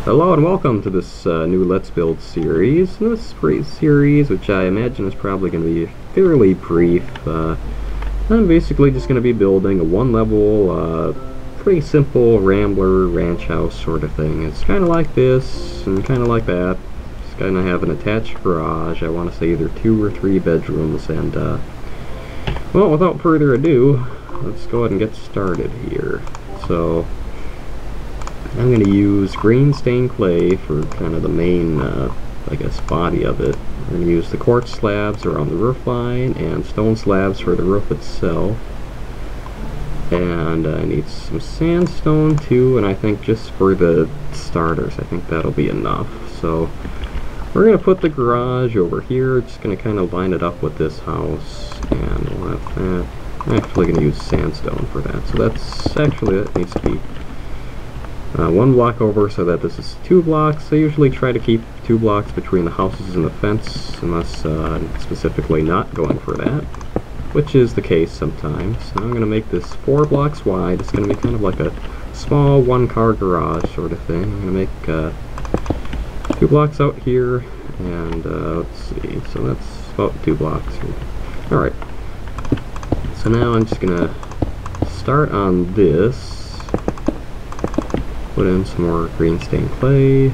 Hello and welcome to this new Let's Build series. This series, which I imagine is probably going to be fairly brief, I'm basically just going to be building a one-level, pretty simple Rambler ranch house sort of thing. It's kind of like this and kind of like that. It's going to have an attached garage. I want to say either 2 or 3 bedrooms. And well, without further ado, let's go ahead and get started here. So I'm going to use green stained clay for kind of the main, I guess, body of it. I'm going to use the quartz slabs around the roof line and stone slabs for the roof itself. And I need some sandstone too, and I think just for the starters, I think that'll be enough. So we're going to put the garage over here, just going to kind of line it up with this house, and we'll have that. I'm actually going to use sandstone for that. So that needs to be 1 block over, so that this is 2 blocks. I usually try to keep 2 blocks between the houses and the fence, unless specifically not going for that, which is the case sometimes. So I'm going to make this 4 blocks wide. It's going to be kind of like a small 1-car garage sort of thing. I'm going to make 2 blocks out here, and let's see, so that's about 2 blocks here. Alright, so now I'm just going to start on this. Put in some more green stained clay,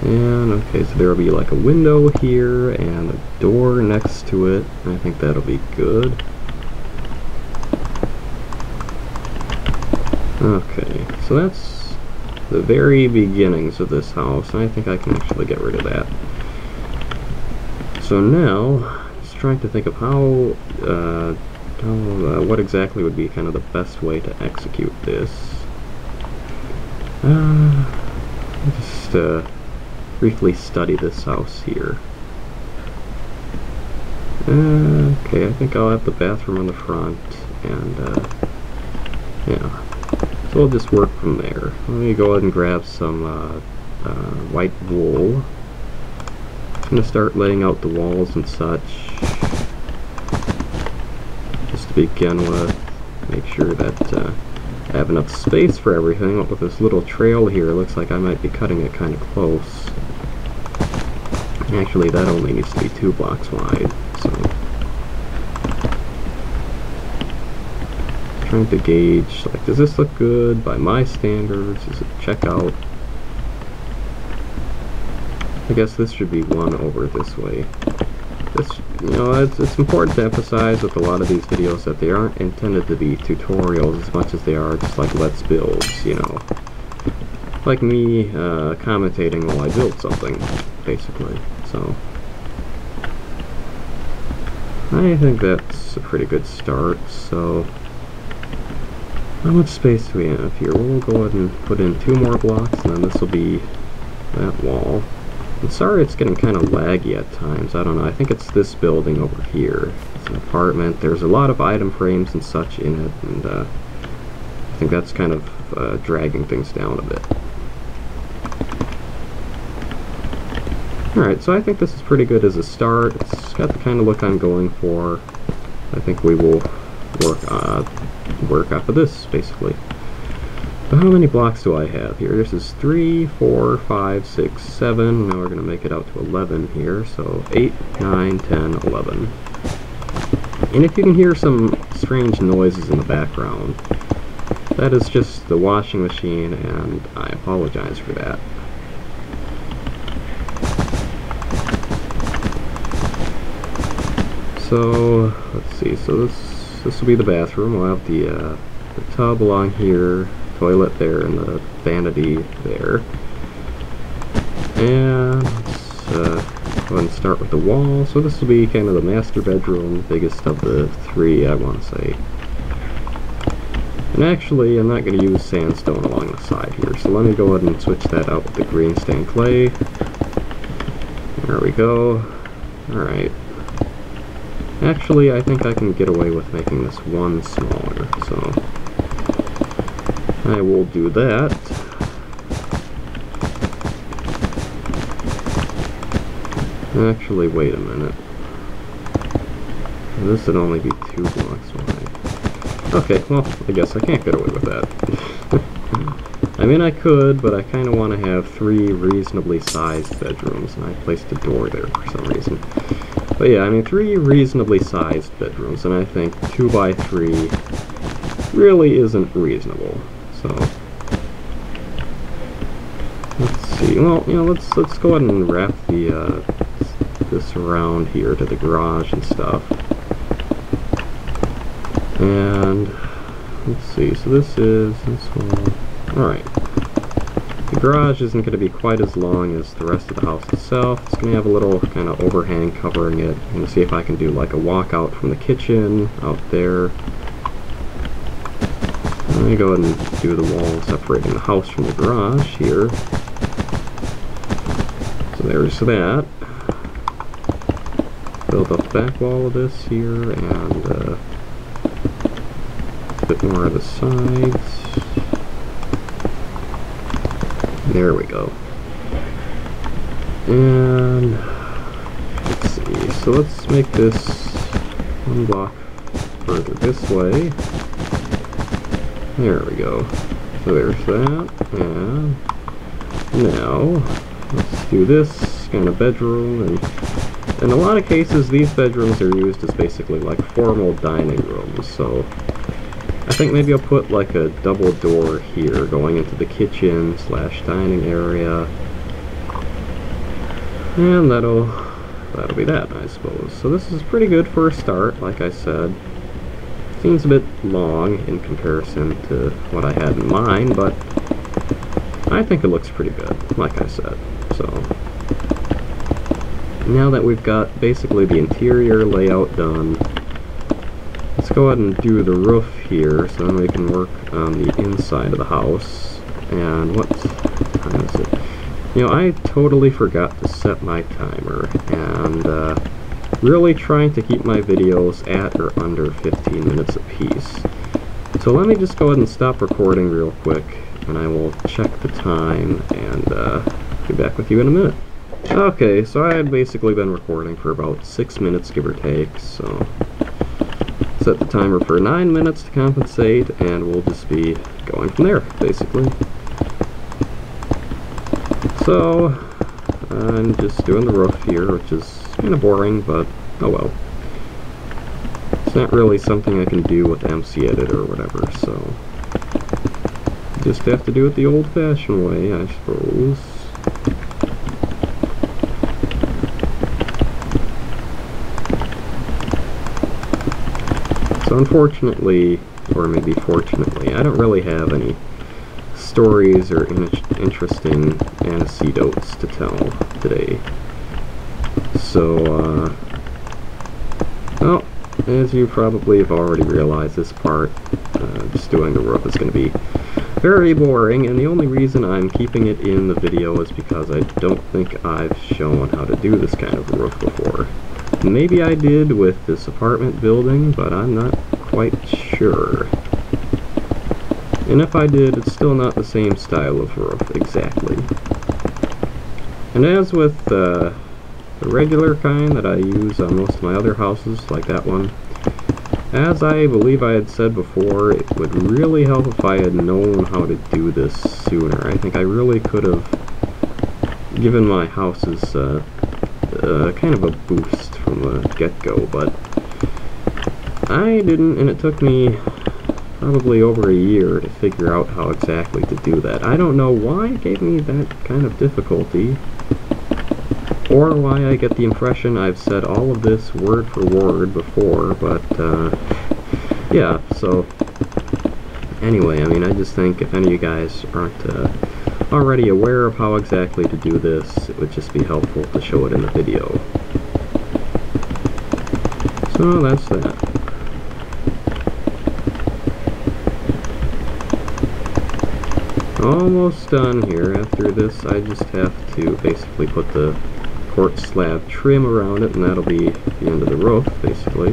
and okay, so there will be like a window here and a door next to it. I think that'll be good. Okay, so that's the very beginnings of this house, and I think I can actually get rid of that. So now, just trying to think of what exactly would be kind of the best way to execute this. Just briefly study this house here. Okay, I think I'll have the bathroom on the front, and yeah, so we'll just work from there. Let me go ahead and grab some white wool. I'm going to start laying out the walls and such, just to begin with. Make sure that I have enough space for everything. With this little trail here, it looks like I might be cutting it kind of close. Actually, that only needs to be 2 blocks wide, so trying to gauge, like, does this look good by my standards? Does it check out? I guess this should be 1 over this way. This, you know, it's important to emphasize with a lot of these videos that they aren't intended to be tutorials as much as they are just like Let's Builds, you know. Like me commentating while I build something, basically. So I think that's a pretty good start. So how much space do we have here? We'll go ahead and put in 2 more blocks, and then this will be that wall. I'm sorry it's getting kind of laggy at times. I don't know. I think it's this building over here. It's an apartment. There's a lot of item frames and such in it, and I think that's kind of dragging things down a bit. Alright, so I think this is pretty good as a start. It's got the kind of look I'm going for. I think we will work off of this, basically. So how many blocks do I have here? This is 3, 4, 5, 6, 7. Now we're going to make it out to 11 here. So 8, 9, 10, 11. And if you can hear some strange noises in the background, that is just the washing machine, and I apologize for that. So let's see. So this will be the bathroom. We'll have the tub along here, toilet there, and the vanity there. And let's go ahead and start with the wall. So this will be kind of the master bedroom, biggest of the 3, I want to say. And actually, I'm not going to use sandstone along the side here, so let me go ahead and switch that out with the green stained clay. There we go. Alright. Actually, I think I can get away with making this 1 smaller, so I will do that. Actually, wait a minute. This would only be 2 blocks wide. Okay, well, I guess I can't get away with that. I mean, I could, but I kind of want to have 3 reasonably sized bedrooms, and I placed a door there for some reason. But yeah, I mean, 3 reasonably sized bedrooms, and I think 2 by 3 really isn't reasonable. So let's see. Well, you know, let's go ahead and wrap the this around here to the garage and stuff. And let's see. So this one. All right. The garage isn't going to be quite as long as the rest of the house itself. It's going to have a little kind of overhang covering it. I'm going to see if I can do like a walkout from the kitchen out there. Let me go ahead and do the wall separating the house from the garage here. So there's that. Build up the back wall of this here and a bit more of the sides. There we go. And let's see, so let's make this 1 block further this way. There we go. So there's that. And now let's do this kind of bedroom. And in a lot of cases, these bedrooms are used as basically like formal dining rooms. So I think maybe I'll put like a double door here going into the kitchen / dining area. And that'll be that, I suppose. So this is pretty good for a start, like I said. Seems a bit long in comparison to what I had in mind, but I think it looks pretty good, like I said. So now that we've got basically the interior layout done, let's go ahead and do the roof here, so then we can work on the inside of the house. And what time is it? You know, I totally forgot to set my timer, and really trying to keep my videos at or under 15 minutes apiece. So let me just go ahead and stop recording real quick, and I will check the time and be back with you in a minute. Okay, so I had basically been recording for about 6 minutes, give or take, so set the timer for 9 minutes to compensate, and we'll just be going from there, basically. So I'm just doing the roof here, which is kind of boring, but oh well. It's not really something I can do with MC Edit or whatever, so just have to do it the old-fashioned way, I suppose. So unfortunately, or maybe fortunately, I don't really have any stories or interesting anecdotes to tell today. So, well, as you probably have already realized, this part, just doing the roof, is going to be very boring, and the only reason I'm keeping it in the video is because I don't think I've shown how to do this kind of roof before. Maybe I did with this apartment building, but I'm not quite sure. And if I did, it's still not the same style of roof, exactly. And as with the regular kind that I use on most of my other houses, like that one, as I believe I had said before, it would really help if I had known how to do this sooner. I think I really could have given my houses kind of a boost from the get-go, but I didn't, and it took me probably over a year to figure out how exactly to do that. I don't know why it gave me that kind of difficulty, or why I get the impression I've said all of this word for word before, but yeah, so anyway, I mean, I just think if any of you guys aren't already aware of how exactly to do this, it would just be helpful to show it in the video. So that's that. Almost done here. After this, I just have to basically put the quartz slab trim around it, and that'll be the end of the roof, basically.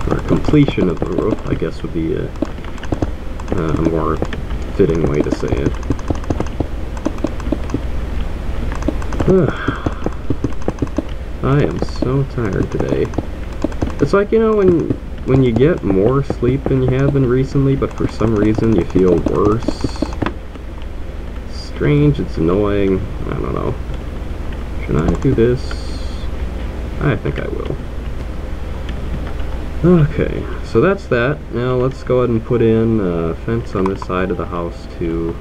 Or completion of the roof, I guess, would be a more fitting way to say it. I am so tired today. It's like, you know, when when you get more sleep than you have been recently, but for some reason you feel worse. Strange, it's annoying, I don't know. Should I do this? I think I will. Okay, so that's that. Now let's go ahead and put in a fence on this side of the house to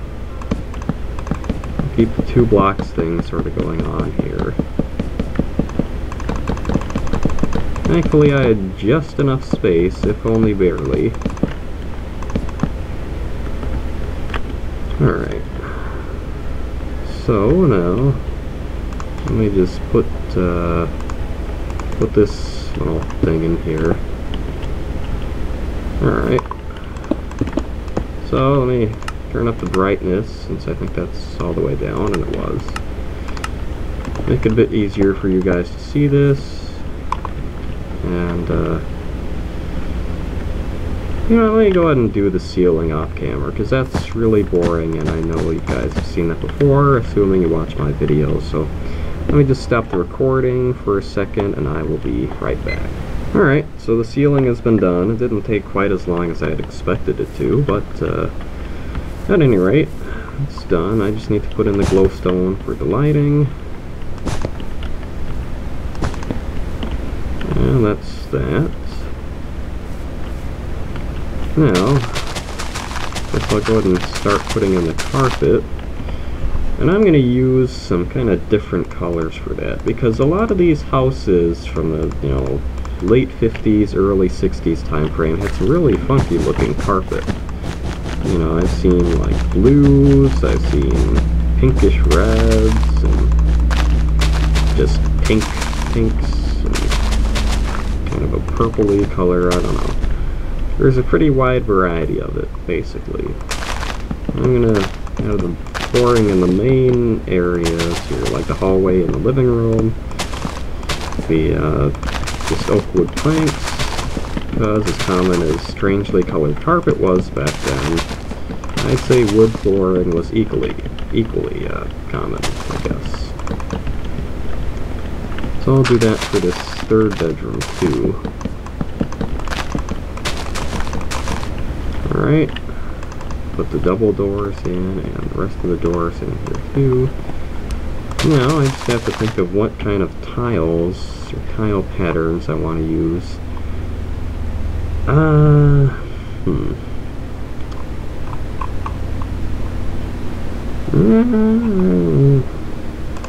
keep the 2 blocks thing sort of going on here. Thankfully I had just enough space, if only barely. Alright. So now, let me just put this little thing in here. Alright. So let me turn up the brightness, since I think that's all the way down, and it was. Make it a bit easier for you guys to see this. And, you know, let me go ahead and do the ceiling off camera, because that's really boring, and I know you guys have seen that before, assuming you watch my videos. So let me just stop the recording for a second, and I will be right back. Alright, so the ceiling has been done. It didn't take quite as long as I had expected it to, but at any rate, it's done. I just need to put in the glowstone for the lighting. And that's that. Now, I guess I'll go ahead and start putting in the carpet. And I'm going to use some kind of different colors for that, because a lot of these houses from the, you know, late 50s, early 60s time frame had some really funky looking carpet. You know, I've seen like blues, I've seen pinkish reds, and just pinks, and kind of a purpley color, I don't know. There's a pretty wide variety of it, basically. I'm gonna have the flooring in the main areas here, like the hallway and the living room. Just oak wood planks, because as common as strangely colored carpet was back then, I'd say wood flooring was equally common, I guess. So I'll do that for this 3rd bedroom too. Alright, put the double doors in and the rest of the doors in here too. Now I just have to think of what kind of tiles or tile patterns I want to use.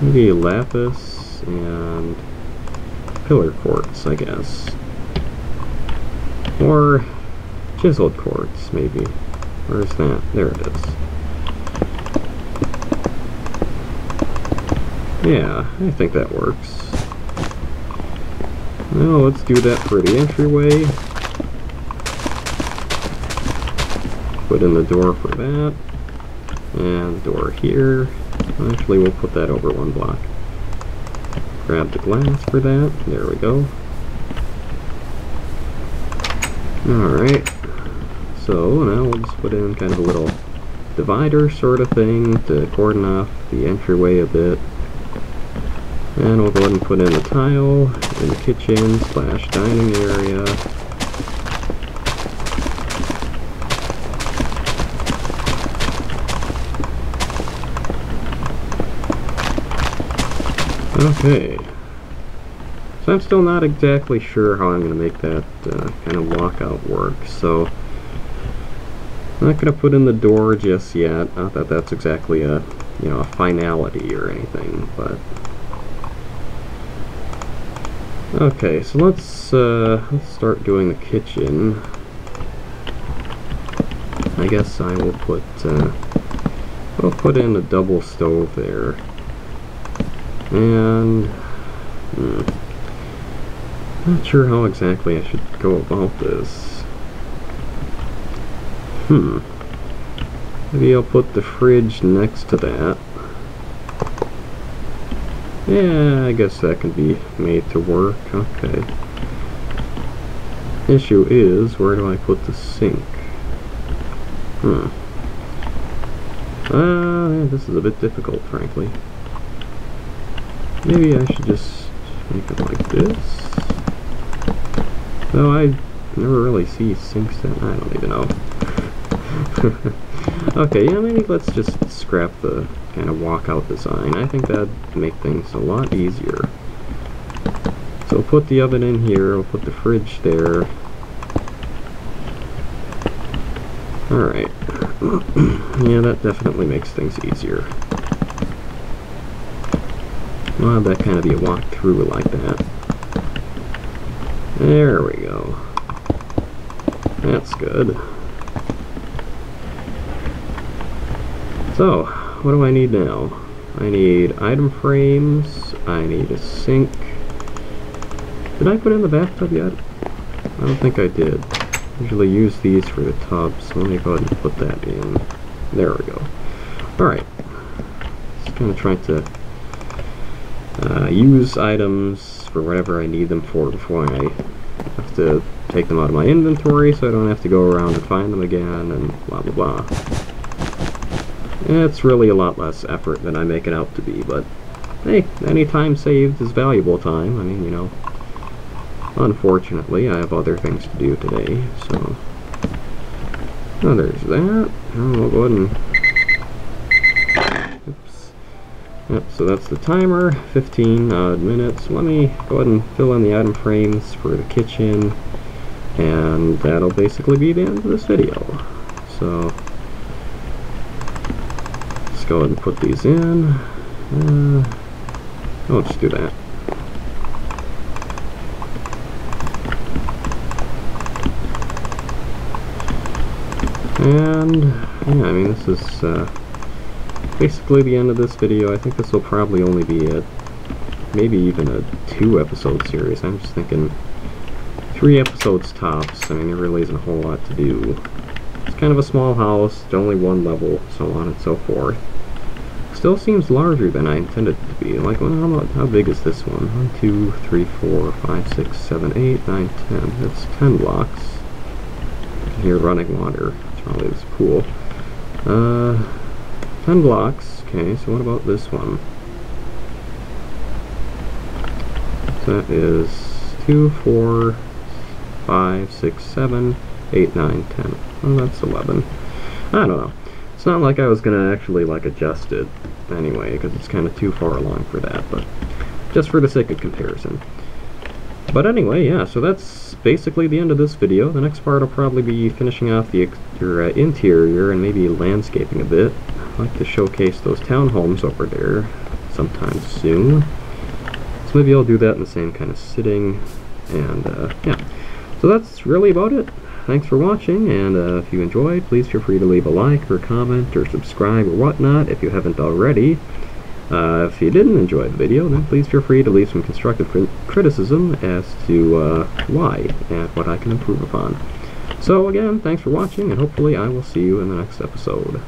Maybe lapis and pillar quartz, I guess. Or chiseled quartz, maybe. Where's that? There it is. Yeah, I think that works. Now let's do that for the entryway. Put in the door for that. And the door here. Actually, we'll put that over 1 block. Grab the glass for that. There we go. Alright. So now we'll just put in kind of a little divider sort of thing to cordon off the entryway a bit. And we'll go ahead and put in a tile in the kitchen / dining area. Okay. So I'm still not exactly sure how I'm going to make that kind of walkout work. So I'm not going to put in the door just yet. Not that that's exactly a, you know, a finality or anything, but okay, so let's start doing the kitchen. I guess I will put I'll put in a double stove there, and not sure how exactly I should go about this. Maybe I'll put the fridge next to that. Yeah, I guess that can be made to work. Okay. Issue is, where do I put the sink? This is a bit difficult, frankly. Maybe I should just make it like this. No, I never really see sinks that I don't even know. Okay, yeah, maybe let's just scrap the kind of walkout design. I think that'd make things a lot easier. So we'll put the oven in here, we'll put the fridge there. Alright. Yeah, that definitely makes things easier. We'll have that kind of be a walk-through like that. There we go. That's good. So, what do I need now? I need item frames, I need a sink. Did I put in the bathtub yet? I don't think I did. Usually use these for the tub, so let me go ahead and put that in. There we go. Alright. Just kind of trying to use items for whatever I need them for before I have to take them out of my inventory, so I don't have to go around and find them again and blah blah blah. It's really a lot less effort than I make it out to be, but hey, any time saved is valuable time. I mean, you know, unfortunately I have other things to do today, so oh, there's that. And we'll go ahead and oops. Yep, so that's the timer, 15 odd minutes. Let me go ahead and fill in the item frames for the kitchen, and that'll basically be the end of this video. So let's go ahead and put these in. I'll just do that. And yeah, I mean, this is basically the end of this video. I think this will probably only be maybe even a 2-episode series. I'm just thinking 3 episodes tops. I mean, there really isn't a whole lot to do. It's kind of a small house, it's only 1 level, so on and so forth. Still seems larger than I intended it to be. Like, well, how big is this one? 1, 2, 3, 4, 5, 6, 7, 8, 9, 10. That's 10 blocks. I can hear running water. That's probably this pool. 10 blocks. Okay, so what about this one? So that is 2, 4, 5, 6, 7, 8, 9, 10. Well, that's 11. I don't know. It's not like I was going to actually like adjust it anyway, because it's kind of too far along for that, but just for the sake of comparison. But anyway, yeah, so that's basically the end of this video. The next part will probably be finishing off the interior and maybe landscaping a bit. I'd like to showcase those townhomes over there sometime soon. So maybe I'll do that in the same kind of sitting, and yeah. So that's really about it. Thanks for watching, and if you enjoyed, please feel free to leave a like or comment or subscribe or whatnot if you haven't already. If you didn't enjoy the video, then please feel free to leave some constructive criticism as to why and what I can improve upon. So again, thanks for watching, and hopefully I will see you in the next episode.